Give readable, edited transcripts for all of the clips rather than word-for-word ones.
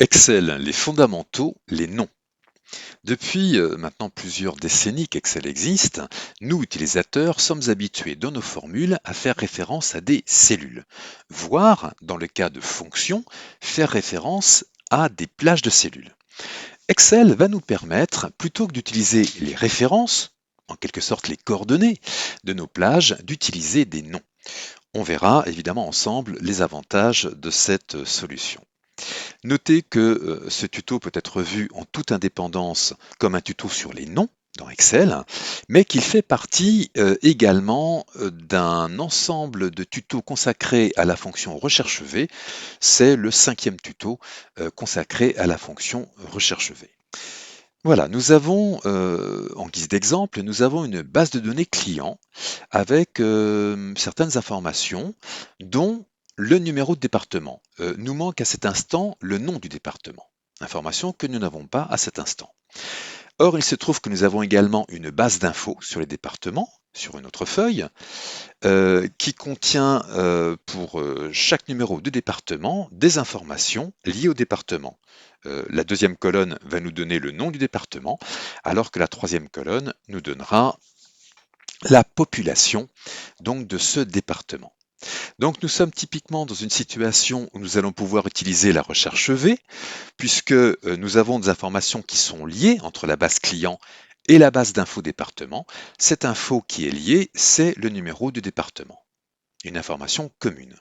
Excel, les fondamentaux, les noms. Depuis maintenant plusieurs décennies qu'Excel existe, nous, utilisateurs, sommes habitués dans nos formules à faire référence à des cellules, voire, dans le cas de fonctions, faire référence à des plages de cellules. Excel va nous permettre, plutôt que d'utiliser les références, en quelque sorte les coordonnées de nos plages, d'utiliser des noms. On verra évidemment ensemble les avantages de cette solution. Notez que ce tuto peut être vu en toute indépendance comme un tuto sur les noms dans Excel, mais qu'il fait partie également d'un ensemble de tutos consacrés à la fonction recherche V. C'est le 5e tuto consacré à la fonction recherche V. Voilà, nous avons, en guise d'exemple, nous avons une base de données client avec certaines informations, dont le numéro de département. Nous manque à cet instant le nom du département, information que nous n'avons pas à cet instant. Or, il se trouve que nous avons également une base d'infos sur les départements, sur une autre feuille, qui contient pour chaque numéro de département des informations liées au département. La deuxième colonne va nous donner le nom du département, alors que la troisième colonne nous donnera la population donc de ce département. Donc nous sommes typiquement dans une situation où nous allons pouvoir utiliser la recherche V, puisque nous avons des informations qui sont liées entre la base client et la base d'info département. Cette info qui est liée, c'est le numéro du département, une information commune.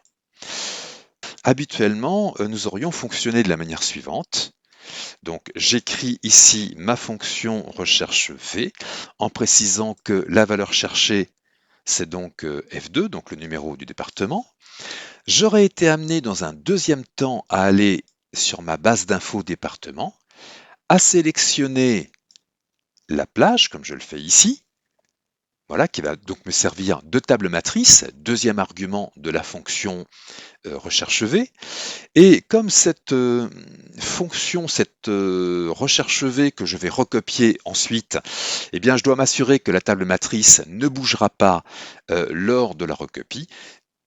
Habituellement, nous aurions fonctionné de la manière suivante. Donc j'écris ici ma fonction recherche V en précisant que la valeur cherchée, c'est donc F2, donc le numéro du département. J'aurais été amené dans un deuxième temps à aller sur ma base d'infos département, à sélectionner la plage, comme je le fais ici, voilà, qui va donc me servir de table matrice, deuxième argument de la fonction recherche V. Et comme cette fonction, cette recherche V que je vais recopier ensuite, eh bien, je dois m'assurer que la table matrice ne bougera pas lors de la recopie,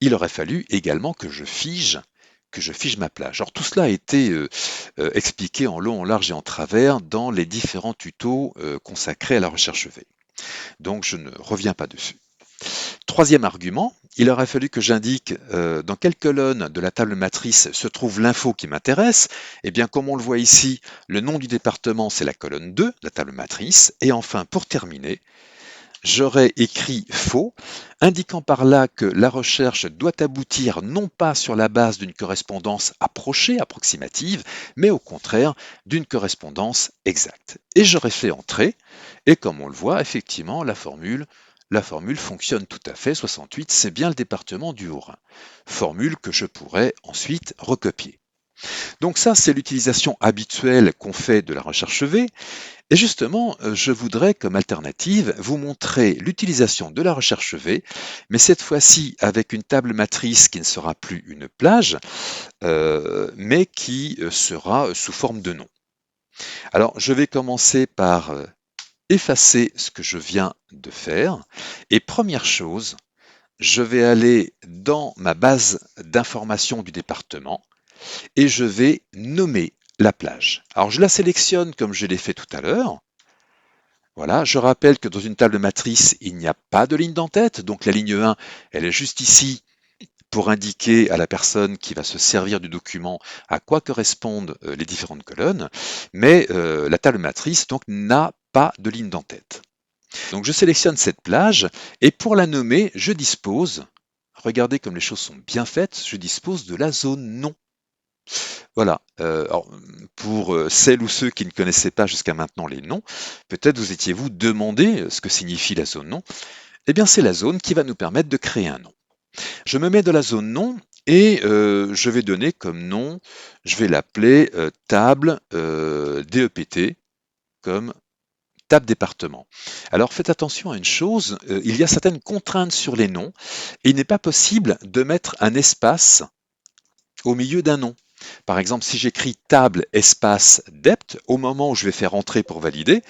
il aurait fallu également que je fige ma plage. Alors tout cela a été expliqué en long, en large et en travers dans les différents tutos consacrés à la recherche V. Donc je ne reviens pas dessus. Troisième argument, il aurait fallu que j'indique dans quelle colonne de la table matrice se trouve l'info qui m'intéresse. Eh bien, comme on le voit ici, le nom du département, c'est la colonne 2 de la table matrice. Et enfin, pour terminer, j'aurais écrit faux, indiquant par là que la recherche doit aboutir non pas sur la base d'une correspondance approchée, approximative, mais au contraire d'une correspondance exacte. Et j'aurais fait entrer, et comme on le voit, effectivement, la formule fonctionne tout à fait. 68, c'est bien le département du Haut-Rhin. Formule que je pourrais ensuite recopier. Donc ça, c'est l'utilisation habituelle qu'on fait de la recherche V. Et justement, je voudrais, comme alternative, vous montrer l'utilisation de la recherche V, mais cette fois-ci avec une table matrice qui ne sera plus une plage, mais qui sera sous forme de nom. Alors, je vais commencer par effacer ce que je viens de faire. Et première chose, je vais aller dans ma base d'information du département et je vais nommer la plage. Alors, je la sélectionne comme je l'ai fait tout à l'heure. Voilà, je rappelle que dans une table matrice, il n'y a pas de ligne d'en-tête, donc la ligne 1, elle est juste ici pour indiquer à la personne qui va se servir du document à quoi correspondent les différentes colonnes, mais la table matrice donc n'a pas de ligne d'en-tête. Donc je sélectionne cette plage et pour la nommer, je dispose, regardez comme les choses sont bien faites, je dispose de la zone nom. Voilà. Alors, pour celles ou ceux qui ne connaissaient pas jusqu'à maintenant les noms, peut-être vous étiez-vous demandé ce que signifie la zone nom. Eh bien, c'est la zone qui va nous permettre de créer un nom. Je me mets dans la zone nom et je vais donner comme nom, je vais l'appeler table DEPT, comme table département. Alors faites attention à une chose, il y a certaines contraintes sur les noms et il n'est pas possible de mettre un espace au milieu d'un nom. Par exemple, si j'écris table espace dept, au moment où je vais faire entrer pour valider,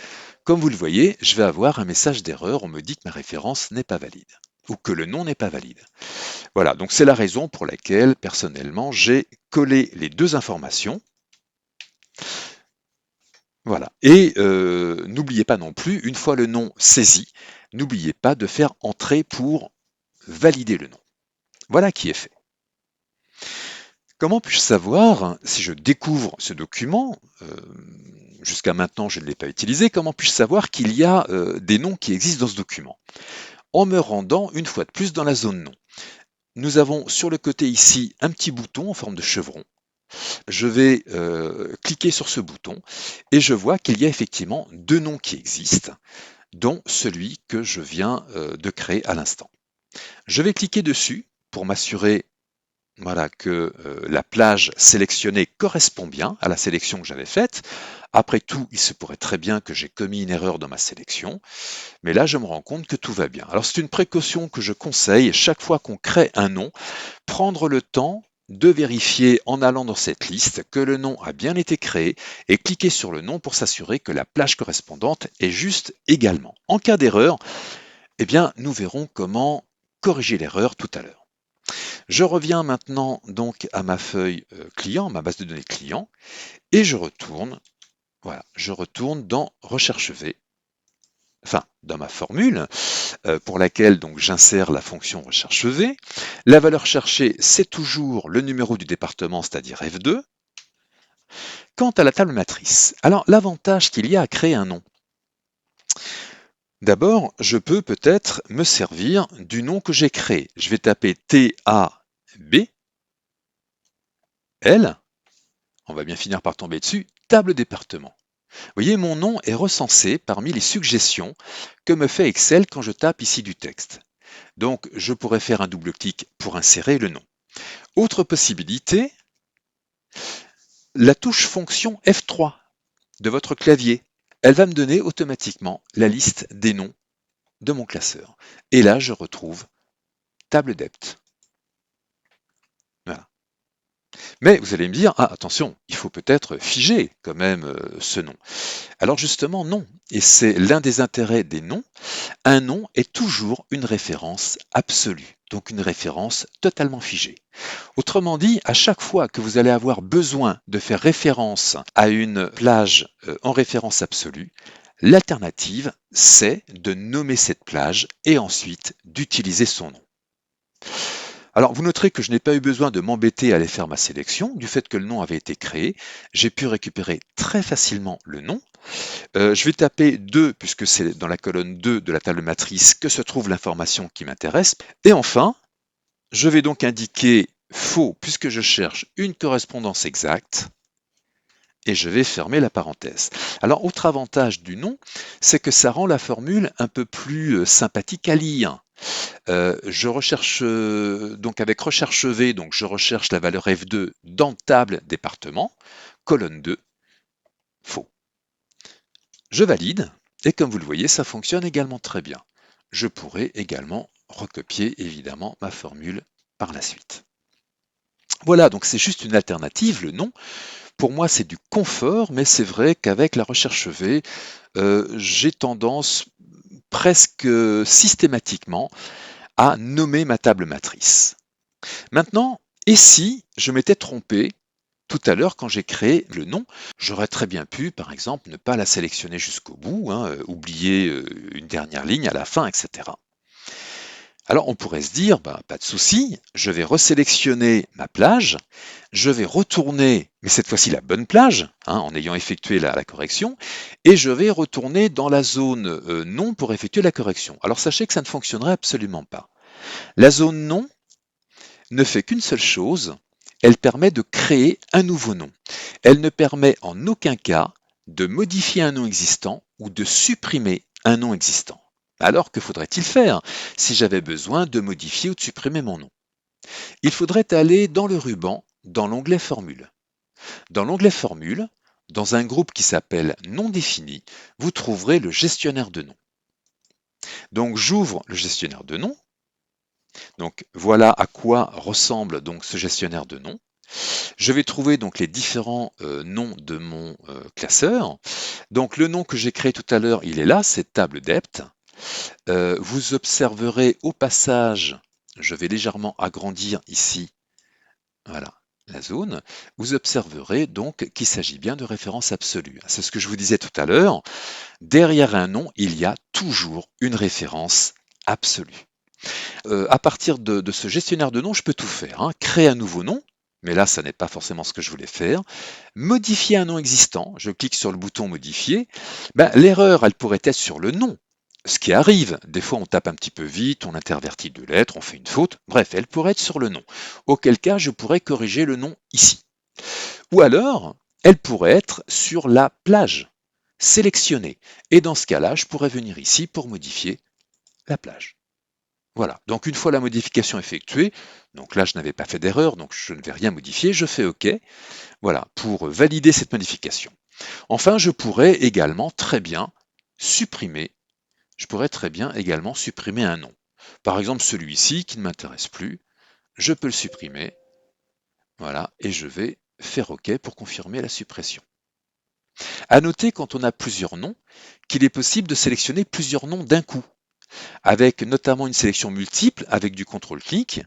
comme vous le voyez, je vais avoir un message d'erreur, on me dit que ma référence n'est pas valide ou que le nom n'est pas valide. Voilà, donc c'est la raison pour laquelle, personnellement, j'ai collé les deux informations Voilà. Et n'oubliez pas non plus, une fois le nom saisi, n'oubliez pas de faire entrer pour valider le nom. Voilà qui est fait. Comment puis-je savoir, si je découvre ce document, jusqu'à maintenant je ne l'ai pas utilisé, comment puis-je savoir qu'il y a des noms qui existent dans ce document? En me rendant une fois de plus dans la zone nom. Nous avons sur le côté ici un petit bouton en forme de chevron. Je vais cliquer sur ce bouton et je vois qu'il y a effectivement deux noms qui existent, dont celui que je viens de créer à l'instant. Je vais cliquer dessus pour m'assurer voilà, que la plage sélectionnée correspond bien à la sélection que j'avais faite. Après tout, il se pourrait très bien que j'ai commis une erreur dans ma sélection, mais là je me rends compte que tout va bien. Alors c'est une précaution que je conseille chaque fois qu'on crée un nom, prendre le temps de vérifier en allant dans cette liste que le nom a bien été créé et cliquer sur le nom pour s'assurer que la plage correspondante est juste également. En cas d'erreur, eh bien nous verrons comment corriger l'erreur tout à l'heure. Je reviens maintenant donc à ma feuille client, ma base de données client, et je retourne, voilà, je retourne dans Recherche V, enfin dans ma formule pour laquelle donc j'insère la fonction Recherche V. La valeur cherchée, c'est toujours le numéro du département, c'est-à-dire F2. Quant à la table matrice, alors l'avantage qu'il y a à créer un nom, d'abord, je peux peut-être me servir du nom que j'ai créé. Je vais taper TAB, L, on va bien finir par tomber dessus, table département. Vous voyez, mon nom est recensé parmi les suggestions que me fait Excel quand je tape ici du texte. Donc, je pourrais faire un double-clic pour insérer le nom. Autre possibilité, la touche fonction F3 de votre clavier. Elle va me donner automatiquement la liste des noms de mon classeur. Et là, je retrouve table dept. Voilà. Mais vous allez me dire, ah attention, il faut peut-être figer quand même ce nom. Alors justement, non. Et c'est l'un des intérêts des noms. Un nom est toujours une référence absolue, donc une référence totalement figée. Autrement dit, à chaque fois que vous allez avoir besoin de faire référence à une plage en référence absolue, l'alternative, c'est de nommer cette plage et ensuite d'utiliser son nom. Alors, vous noterez que je n'ai pas eu besoin de m'embêter à aller faire ma sélection. Du fait que le nom avait été créé, j'ai pu récupérer très facilement le nom. Je vais taper 2, puisque c'est dans la colonne 2 de la table matrice que se trouve l'information qui m'intéresse. Et enfin, je vais donc indiquer faux, puisque je cherche une correspondance exacte. Et je vais fermer la parenthèse. Alors, autre avantage du nom, c'est que ça rend la formule un peu plus sympathique à lire. Je recherche donc avec recherche V, donc je recherche la valeur F2 dans table département, colonne 2, faux. Je valide, et comme vous le voyez, ça fonctionne également très bien. Je pourrais également recopier évidemment ma formule par la suite. Voilà, donc c'est juste une alternative, le nom. Pour moi, c'est du confort, mais c'est vrai qu'avec la recherche V, j'ai tendance presque systématiquement à nommer ma table matrice. Maintenant, et si je m'étais trompé tout à l'heure quand j'ai créé le nom, j'aurais très bien pu, par exemple, ne pas la sélectionner jusqu'au bout, hein, oublier une dernière ligne à la fin, etc. Alors on pourrait se dire, bah, pas de souci, je vais resélectionner ma plage, je vais retourner, mais cette fois-ci la bonne plage, hein, en ayant effectué la correction, et je vais retourner dans la zone nom pour effectuer la correction. Alors sachez que ça ne fonctionnerait absolument pas. La zone nom ne fait qu'une seule chose, elle permet de créer un nouveau nom. Elle ne permet en aucun cas de modifier un nom existant ou de supprimer un nom existant. Alors que faudrait-il faire si j'avais besoin de modifier ou de supprimer mon nom? Il faudrait aller dans le ruban, dans l'onglet Formule. Dans l'onglet Formule, dans un groupe qui s'appelle Nom défini, vous trouverez le gestionnaire de noms. Donc j'ouvre le gestionnaire de noms. Donc voilà à quoi ressemble donc ce gestionnaire de noms. Je vais trouver donc les différents noms de mon classeur. Donc le nom que j'ai créé tout à l'heure, il est là, c'est table dept. Vous observerez au passage, je vais légèrement agrandir ici, voilà, la zone, vous observerez donc qu'il s'agit bien de référence absolue. C'est ce que je vous disais tout à l'heure. Derrière un nom, il y a toujours une référence absolue. À partir de ce gestionnaire de noms, je peux tout faire, hein. Créer un nouveau nom, mais là, ça n'est pas forcément ce que je voulais faire. Modifier un nom existant, je clique sur le bouton modifier. Ben, l'erreur, elle pourrait être sur le nom. Ce qui arrive, des fois on tape un petit peu vite, on intervertit deux lettres, on fait une faute, bref, elle pourrait être sur le nom. Auquel cas, je pourrais corriger le nom ici. Ou alors, elle pourrait être sur la plage, sélectionnée. Et dans ce cas-là, je pourrais venir ici pour modifier la plage. Voilà, donc une fois la modification effectuée, donc là je n'avais pas fait d'erreur, donc je ne vais rien modifier, je fais OK, voilà, pour valider cette modification. Enfin, je pourrais également très bien supprimer, un nom. Par exemple, celui-ci qui ne m'intéresse plus, je peux le supprimer, voilà, et je vais faire OK pour confirmer la suppression. À noter quand on a plusieurs noms, qu'il est possible de sélectionner plusieurs noms d'un coup, avec notamment une sélection multiple avec du contrôle-clic.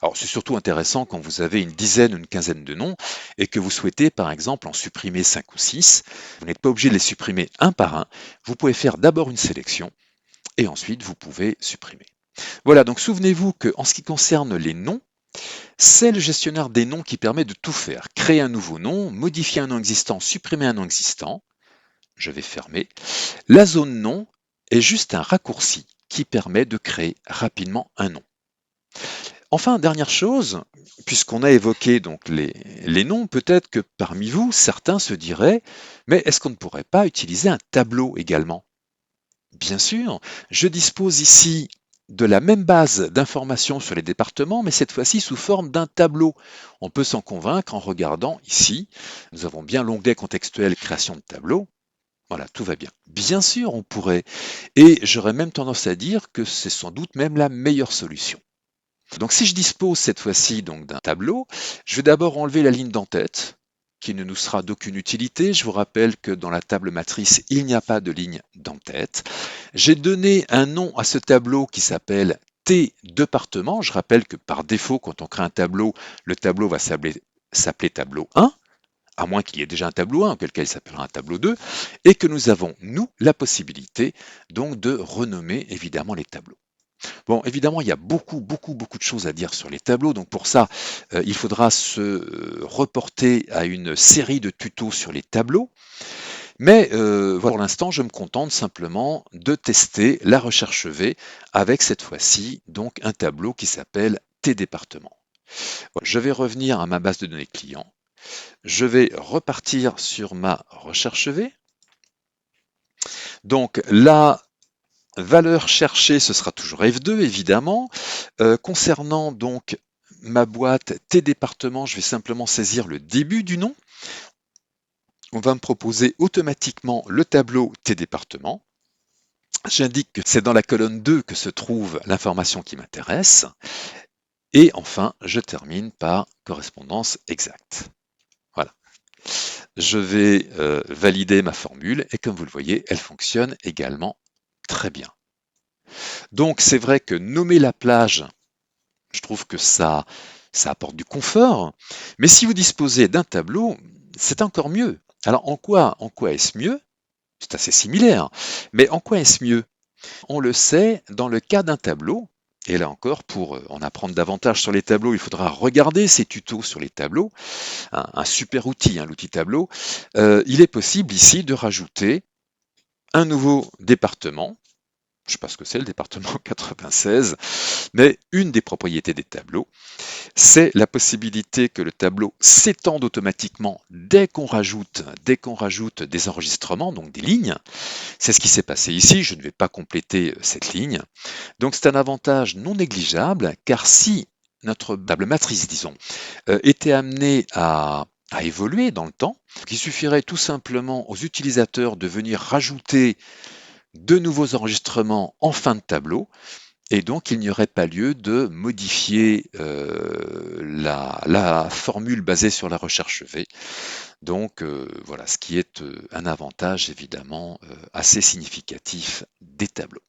Alors, c'est surtout intéressant quand vous avez une dizaine ou une quinzaine de noms et que vous souhaitez, par exemple, en supprimer 5 ou 6. Vous n'êtes pas obligé de les supprimer un par un. Vous pouvez faire d'abord une sélection et ensuite vous pouvez supprimer. Voilà, donc souvenez-vous qu'en ce qui concerne les noms, c'est le gestionnaire des noms qui permet de tout faire. Créer un nouveau nom, modifier un nom existant, supprimer un nom existant. Je vais fermer. La zone nom est juste un raccourci qui permet de créer rapidement un nom. Enfin, dernière chose, puisqu'on a évoqué donc les noms, peut-être que parmi vous, certains se diraient, mais est-ce qu'on ne pourrait pas utiliser un tableau également? Bien sûr, je dispose ici de la même base d'informations sur les départements, mais cette fois-ci sous forme d'un tableau. On peut s'en convaincre en regardant ici. Nous avons bien l'onglet contextuel création de tableau. Voilà, tout va bien. Bien sûr, on pourrait. Et j'aurais même tendance à dire que c'est sans doute même la meilleure solution. Donc si je dispose cette fois-ci donc d'un tableau, je vais d'abord enlever la ligne d'en-tête qui ne nous sera d'aucune utilité. Je vous rappelle que dans la table matrice, il n'y a pas de ligne d'en-tête. J'ai donné un nom à ce tableau qui s'appelle T département. Je rappelle que par défaut, quand on crée un tableau, le tableau va s'appeler tableau 1, à moins qu'il y ait déjà un tableau 1, auquel cas il s'appellera un tableau 2, et que nous avons, nous, la possibilité donc de renommer évidemment les tableaux. Bon, évidemment, il y a beaucoup de choses à dire sur les tableaux. Donc pour ça, il faudra se reporter à une série de tutos sur les tableaux. Mais voilà, pour l'instant, je me contente simplement de tester la recherche V avec cette fois-ci donc un tableau qui s'appelle Tes départements. Voilà, je vais revenir à ma base de données client. Je vais repartir sur ma recherche V. Donc là, valeur cherchée, ce sera toujours F2 évidemment. Concernant donc ma boîte Tes départements, je vais simplement saisir le début du nom. On va me proposer automatiquement le tableau Tes départements. J'indique que c'est dans la colonne 2 que se trouve l'information qui m'intéresse. Et enfin, je termine par correspondance exacte. Voilà. Je vais valider ma formule et comme vous le voyez, elle fonctionne également très bien. Donc c'est vrai que nommer la plage, je trouve que ça apporte du confort, mais si vous disposez d'un tableau, c'est encore mieux. Alors en quoi est-ce mieux? C'est assez similaire, mais en quoi est-ce mieux? On le sait, dans le cas d'un tableau, et là encore, pour en apprendre davantage sur les tableaux, il faudra regarder ces tutos sur les tableaux, un super outil, hein, l'outil tableau. Il est possible ici de rajouter un nouveau département. Je ne sais pas ce que c'est le département 96, mais une des propriétés des tableaux, c'est la possibilité que le tableau s'étende automatiquement dès qu'on rajoute des enregistrements, donc des lignes. C'est ce qui s'est passé ici, je ne vais pas compléter cette ligne. Donc c'est un avantage non négligeable, car si notre table matrice, disons, était amenée à évoluer dans le temps, il suffirait tout simplement aux utilisateurs de venir rajouter de nouveaux enregistrements en fin de tableau, et donc il n'y aurait pas lieu de modifier la formule basée sur la recherche V. Donc voilà, ce qui est un avantage évidemment assez significatif des tableaux.